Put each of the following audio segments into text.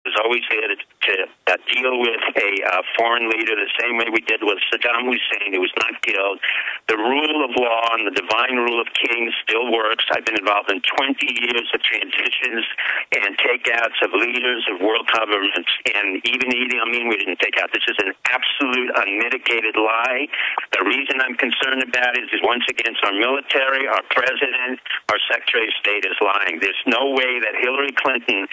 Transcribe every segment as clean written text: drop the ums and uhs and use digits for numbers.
is always there to deal with a foreign leader the same way we did with Saddam Hussein, who was not killed. The rule of law and the divine rule of kings still works. I've been involved in 20 years of transitions and takeouts of leaders of world governments, and even Idi Amin we didn't take out. This is an absolute unmitigated lie. The reason I'm concerned about it is once again our military, our president, our Secretary of State is lying. There's no way that Hillary Clinton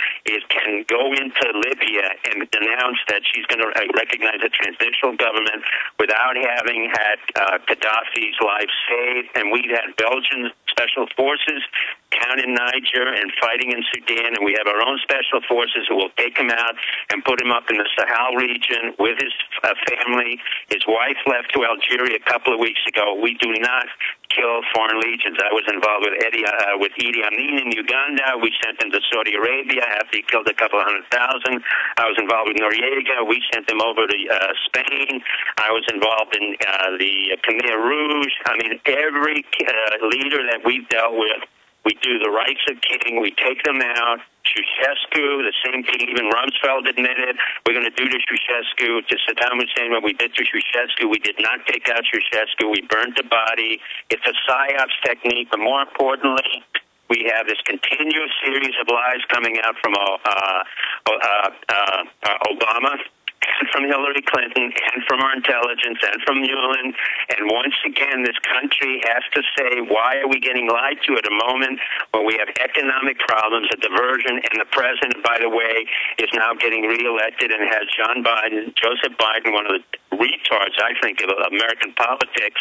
can go into Libya and announce that she's going to recognize a transitional government without having had Gaddafi's life saved. And we've had Belgian special forces down in Niger and fighting in Sudan, and we have our own special forces who will take him out and put him up in the Sahel region with his family. His wife left to Algeria a couple of weeks ago. We do not kill foreign legions. I was involved with Idi Amin in Uganda. We sent him to Saudi Arabia after he killed a couple of 100,000. I was involved with Noriega. We sent him over to Spain. I was involved in the Khmer Rouge. I mean, every leader that we've dealt with, we do the rights of king. We take them out. Ceausescu, the same thing. Even Rumsfeld admitted we're going to do to Ceausescu, to Saddam Hussein what we did to Ceausescu. We did not take out Ceausescu. We burned the body. It's a psyops technique, but more importantly, we have this continuous series of lies coming out from Obama, and from Hillary Clinton, and from our intelligence, and from Newland. And once again, this country has to say, why are we getting lied to at a moment when we have economic problems, a diversion, and the president, by the way, is now getting reelected and has Joseph Biden, one of the retards, I think, of American politics,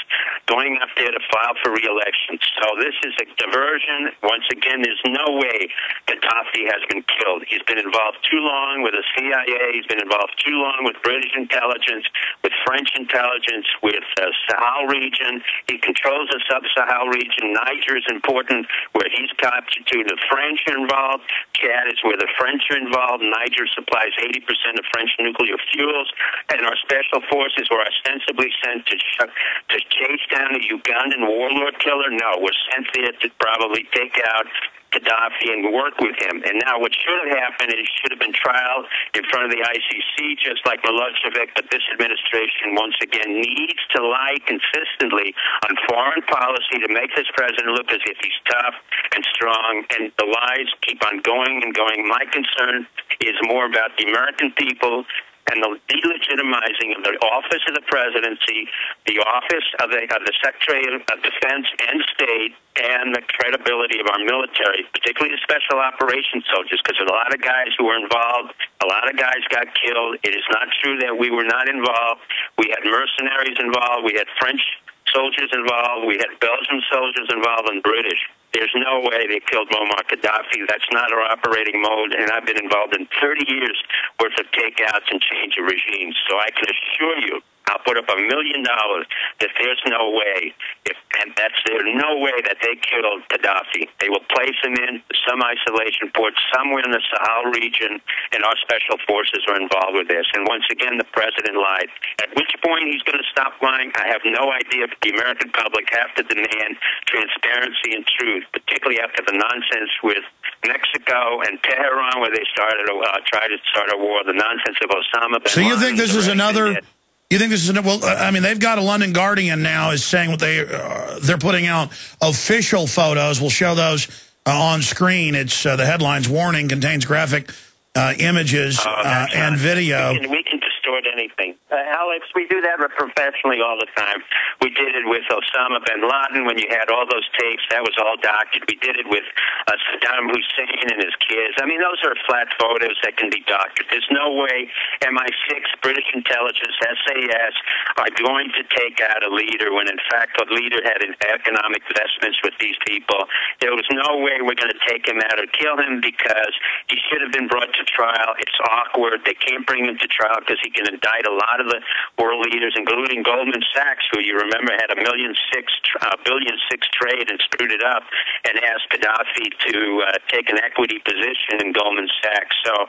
going up there to file for reelection. So this is a diversion. Once again, there's no way Gaddafi has been killed. He's been involved too long with the CIA. He's been involved too long with British intelligence, with French intelligence, with the Sahel region. He controls the sub-Sahel region. Niger is important, where he's captured to. The French are involved. Chad is where the French are involved. Niger supplies 80% of French nuclear fuels. And our special forces were ostensibly sent to chase down a Ugandan warlord killer. No, we're sent there to probably take out Gaddafi and work with him. And now what should have happened is he should have been trialed in front of the ICC, just like Milosevic, but this administration, once again, needs to lie consistently on foreign policy to make this president look as if he's tough and strong, and the lies keep on going and going. My concern is more about the American people and the delegitimizing of the office of the presidency, the office of the Secretary of Defense and State, and the credibility of our military, particularly the special operations soldiers, because there's a lot of guys who were involved. A lot of guys got killed. It is not true that we were not involved. We had mercenaries involved. We had French soldiers involved. We had Belgian soldiers involved and British. There's no way they killed Muammar Gaddafi. That's not our operating mode, and I've been involved in 30 years worth of takeouts and change of regimes. So I can assure you, I'll put up $1 million that there's no way, there's no way that they killed Gaddafi. They will place him in some isolation port somewhere in the Sahel region, and our special forces are involved with this. And once again, the president lied. At which point he's going to stop lying, I have no idea. But the American public have to demand transparency and truth, particularly after the nonsense with Mexico and Tehran, where they tried to start a war, the nonsense of Osama bin Laden. So you think this is another... You think this is well? I mean, they've got a London Guardian now is saying what they're putting out official photos. We'll show those on screen. It's the headlines: warning contains graphic images and video. We can distort anything, Alex. We do that professionally all the time. We did it with Osama bin Laden when you had all those tapes. That was all doctored. We did it with Saddam Hussein and his kids. I mean, those are flat photos that can be doctored. There's no way MI6, British intelligence, SAS are going to take out a leader when, in fact, the leader had economic investments with these people. There was no way we're going to take him out or kill him because he should have been brought to trial. It's awkward. They can't bring him to trial because he can indict a lot of the world leaders, including Goldman Sachs, who you remember had $1.6 billion trade and screwed it up, and asked Gaddafi to take an equity position in Goldman Sachs. So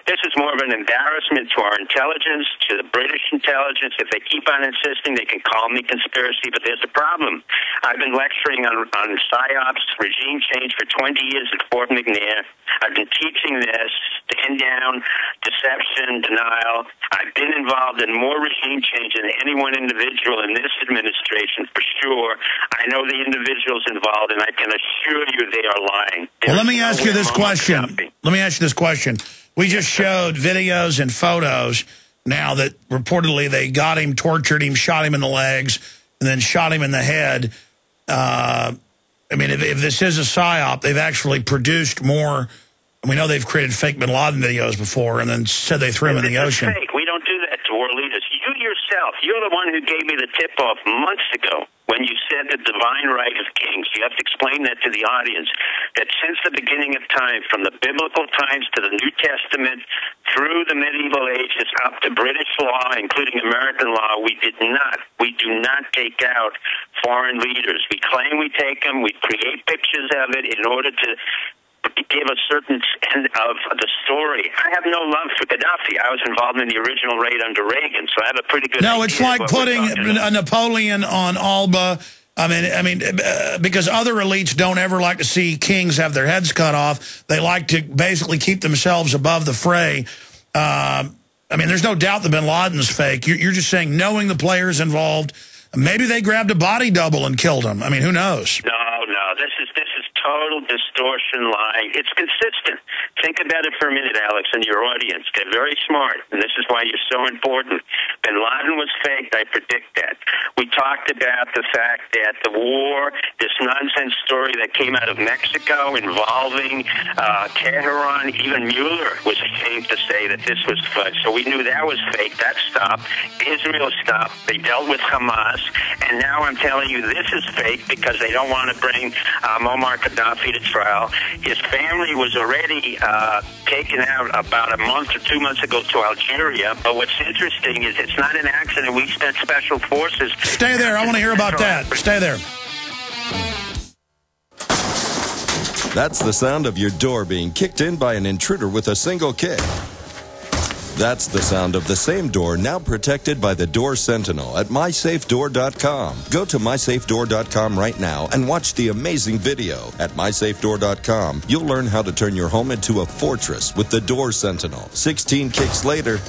this is more of an embarrassment to our intelligence, to the British intelligence. If they keep on insisting, they can call me conspiracy, but there's a problem. I've been lecturing on PSYOPs, regime change, for 20 years at Fort McNair. I've been teaching this, stand down, deception, denial. I've been involved in more regime change than any one individual in this administration, for sure. I know the individuals involved, and I can assure you they are lying. Well, let me ask you this question. Let me ask you this question. We just showed videos and photos now that reportedly they got him, tortured him, shot him in the legs, and then shot him in the head. I mean, if this is a PSYOP, they've actually produced more. We know they've created fake Bin Laden videos before and then said they threw him in the ocean. Fake. We don't do that to world leaders. You yourself, you're the one who gave me the tip-off months ago when you said the divine right of kings. You have to explain that to the audience, that since the beginning of time, from the biblical times to the New Testament, through the medieval ages, up to British law, including American law, we do not take out foreign leaders. We claim we take them, we create pictures of it in order to give a certain end of the story. I have no love for Gaddafi. I was involved in the original raid under Reagan, so I have a pretty good idea. No, it's like putting a Napoleon on Alba. I mean, because other elites don't ever like to see kings have their heads cut off. They like to basically keep themselves above the fray. I mean, there's no doubt that Bin Laden's fake. You're just saying, knowing the players involved, maybe they grabbed a body double and killed him. I mean, who knows? No, this is total distortion, lying. It's consistent. Think about it for a minute, Alex, and your audience. They're very smart, and this is why you're so important. Bin Laden was faked. I predict that. We talked about the fact that the war, this nonsense story that came out of Mexico involving Tehran, even Mueller was ashamed to say that this was fudge. So we knew that was fake. That stopped. Israel stopped. They dealt with Hamas, and now I'm telling you this is fake because they don't want to bring Muammar Gaddafi to trial. His family was already taken out about a month or 2 months ago to Algeria. But what's interesting is it's not an accident. We spent special forces. Stay there. I want to hear about that. Stay there. That's the sound of your door being kicked in by an intruder with a single kick. That's the sound of the same door now protected by the Door Sentinel at mysafedoor.com. Go to mysafedoor.com right now and watch the amazing video. At mysafedoor.com, you'll learn how to turn your home into a fortress with the Door Sentinel. 16 kicks later,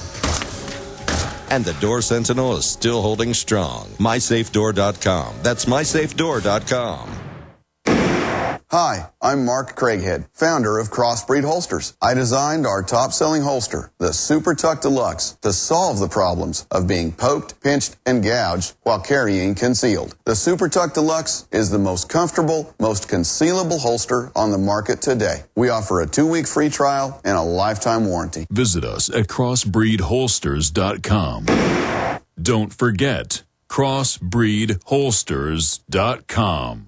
and the Door Sentinel is still holding strong. mysafedoor.com. That's mysafedoor.com. Hi, I'm Mark Craighead, founder of Crossbreed Holsters. I designed our top-selling holster, the Super Tuck Deluxe, to solve the problems of being poked, pinched, and gouged while carrying concealed. The Super Tuck Deluxe is the most comfortable, most concealable holster on the market today. We offer a 2-week free trial and a lifetime warranty. Visit us at crossbreedholsters.com. Don't forget, crossbreedholsters.com.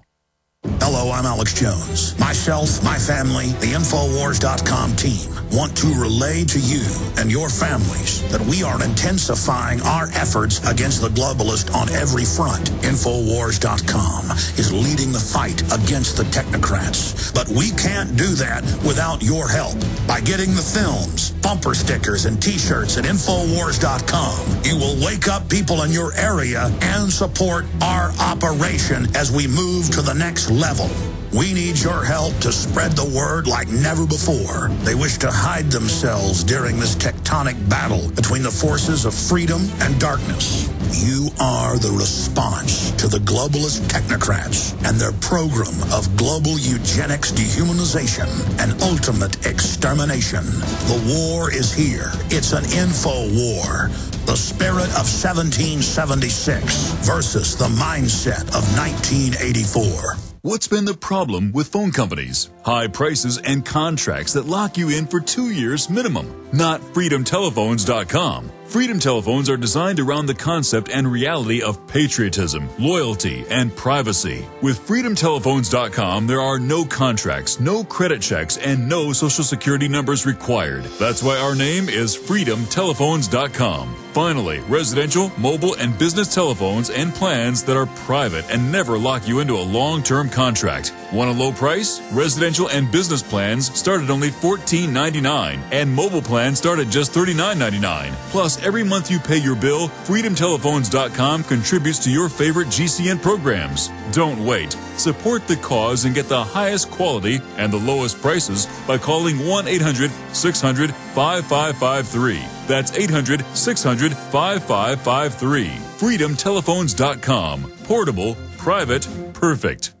Hello, I'm Alex Jones. Myself, my family, the Infowars.com team want to relay to you and your families that we are intensifying our efforts against the globalists on every front. Infowars.com is leading the fight against the technocrats. But we can't do that without your help. By getting the films, bumper stickers, and T-shirts at Infowars.com, you will wake up people in your area and support our operation as we move to the next level. We need your help to spread the word like never before. They wish to hide themselves during this tectonic battle between the forces of freedom and darkness. You are the response to the globalist technocrats and their program of global eugenics, dehumanization, and ultimate extermination. The war is here. It's an info war. The spirit of 1776 versus the mindset of 1984. What's been the problem with phone companies? High prices and contracts that lock you in for 2 years minimum. not freedomtelephones.com. Freedom telephones are designed around the concept and reality of patriotism, loyalty, and privacy. With freedomtelephones.com, there are no contracts, no credit checks, and no social security numbers required. That's why our name is freedomtelephones.com. Finally, residential, mobile, and business telephones and plans that are private and never lock you into a long-term contract. Want a low price? Residential and business plans start at only $14.99, and mobile plans start at just $39.99. Plus, every month you pay your bill, freedomtelephones.com contributes to your favorite GCN programs. Don't wait. Support the cause and get the highest quality and the lowest prices by calling 1-800-600-5553. That's 800-600-5553. freedomtelephones.com. Portable, private, perfect.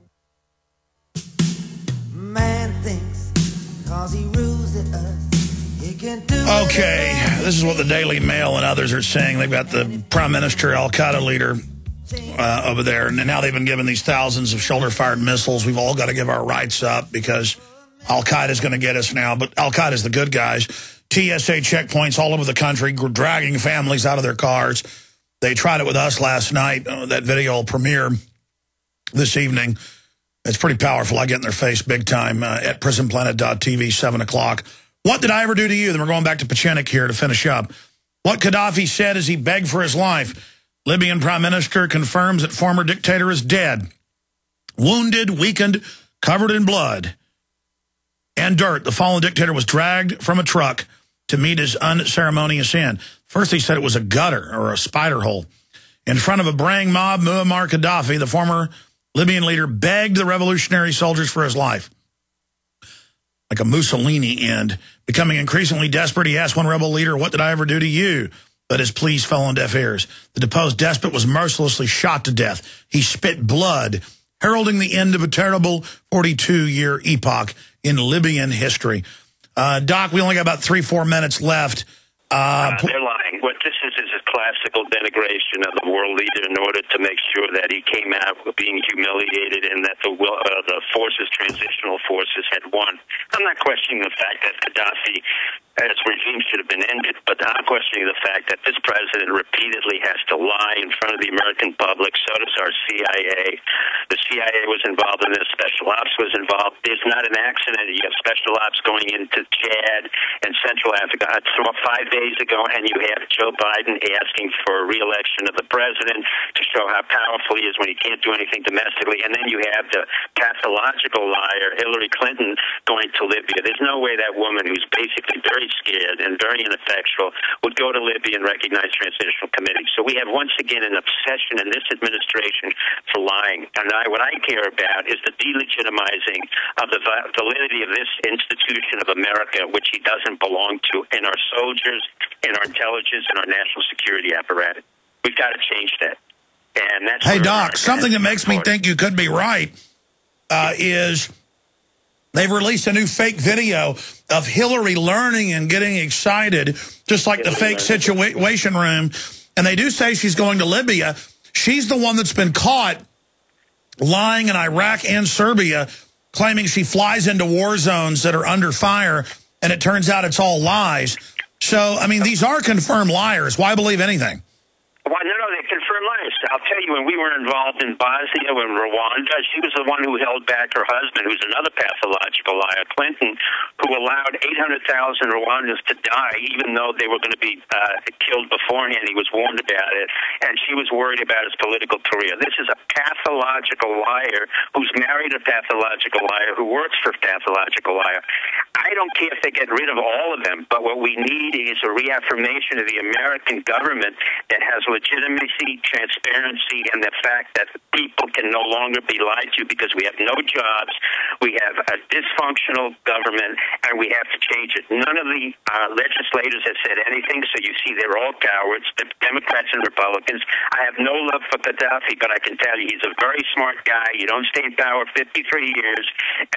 Man thinks 'cause he rules at us, he can do Okay, this is what the Daily Mail and others are saying. They've got the Prime Minister, al-Qaeda leader over there, and now they've been given these thousands of shoulder-fired missiles. We've all got to give our rights up because al-Qaeda is going to get us now, but al-Qaeda is the good guys. TSA checkpoints all over the country, dragging families out of their cars. They tried it with us last night. That video will premiere this evening. It's pretty powerful. I get in their face big time at prisonplanet.tv, 7 o'clock. What did I ever do to you? Then we're going back to Pieczenik here to finish up. What Gaddafi said as he begged for his life. Libyan Prime Minister confirms that former dictator is dead. Wounded, weakened, covered in blood and dirt. The fallen dictator was dragged from a truck to meet his unceremonious end. First he said it was a gutter or a spider hole. In front of a braying mob, Muammar Gaddafi, the former Libyan leader, begged the revolutionary soldiers for his life. Like a Mussolini end. Becoming increasingly desperate, he asked one rebel leader, "What did I ever do to you?" But his pleas fell on deaf ears. The deposed despot was mercilessly shot to death. He spit blood, heralding the end of a terrible 42-year epoch in Libyan history. Doc, we only got about 3-4 minutes left. They're lying. What this is a classical denigration of the world leader in order to make sure that he came out being humiliated and that the forces, transitional forces, had won. I'm not questioning the fact that Gaddafi, its regime should have been ended, but I'm questioning the fact that this president repeatedly has to lie in front of the American public. So does our CIA. The CIA was involved in this. Special Ops was involved. There's not an accident. You have Special Ops going into Chad and Central Africa. I saw 5 days ago, and you have Joe Biden asking for a re-election of the president to show how powerful he is when he can't do anything domestically. And then you have the pathological liar, Hillary Clinton, going to Libya. There's no way that woman, who's basically very scared and very ineffectual, would go to Libya and recognize transitional committee. So we have once again an obsession in this administration for lying. And what I care about is the delegitimizing of the validity of this institution of America, which he doesn't belong to, in our soldiers, in our intelligence, and our national security apparatus. We've got to change that. And that's hey, Doc, something that makes me think you could be right is they've released a new fake video of Hillary learning and getting excited, just like the fake situation room. And they do say she's going to Libya. She's the one that's been caught lying in Iraq and Serbia, claiming she flies into war zones that are under fire, and it turns out it's all lies. So, I mean, these are confirmed liars. Why believe anything? Well, no, they confirm liars. I'll tell you, when we were involved in Bosnia, when Rwanda, she was the one who held back her husband, who's another pathological liar, Clinton, who allowed 800,000 Rwandans to die, even though they were going to be killed beforehand. He was warned about it, and she was worried about his political career. This is a pathological liar who's married a pathological liar who works for a pathological liar. I don't care if they get rid of all of them, but what we need is a reaffirmation of the American government that has legitimacy, transparency, and the fact that people can no longer be lied to because we have no jobs, we have a dysfunctional government, and we have to change it. None of the legislators have said anything, so you see they're all cowards, the Democrats and Republicans. I have no love for Gaddafi, but I can tell you he's a very smart guy. You don't stay in power 53 years,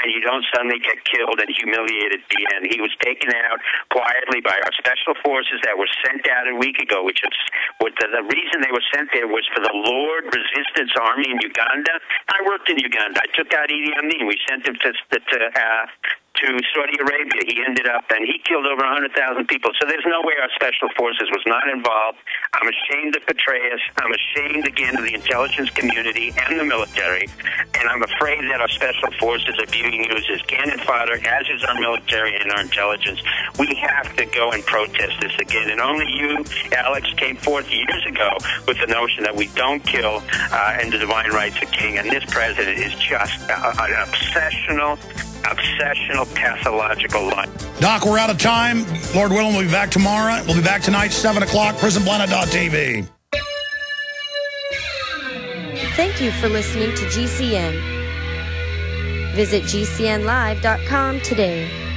and you don't suddenly get killed and humiliated at the end. He was taken out quietly by our special forces that were sent out a week ago, which is what the reason they were sent there was for the Lord Resistance Army in Uganda. I worked in Uganda. I took out Idi Amin. We sent him to to Saudi Arabia. He ended up, and he killed over 100,000 people. So there's no way our special forces was not involved. I'm ashamed to portray us. I'm ashamed, again, of the intelligence community and the military. And I'm afraid that our special forces are being used as cannon fodder, as is our military and our intelligence. We have to go and protest this again. And only you, Alex, came forth years ago with the notion that we don't kill and the divine rights of king. And this president is just an obsessional, pathological lie. Doc, we're out of time. Lord willing, we'll be back tomorrow. We'll be back tonight, 7 o'clock, prisonplanet.tv. Thank you for listening to GCN. Visit GCNlive.com today.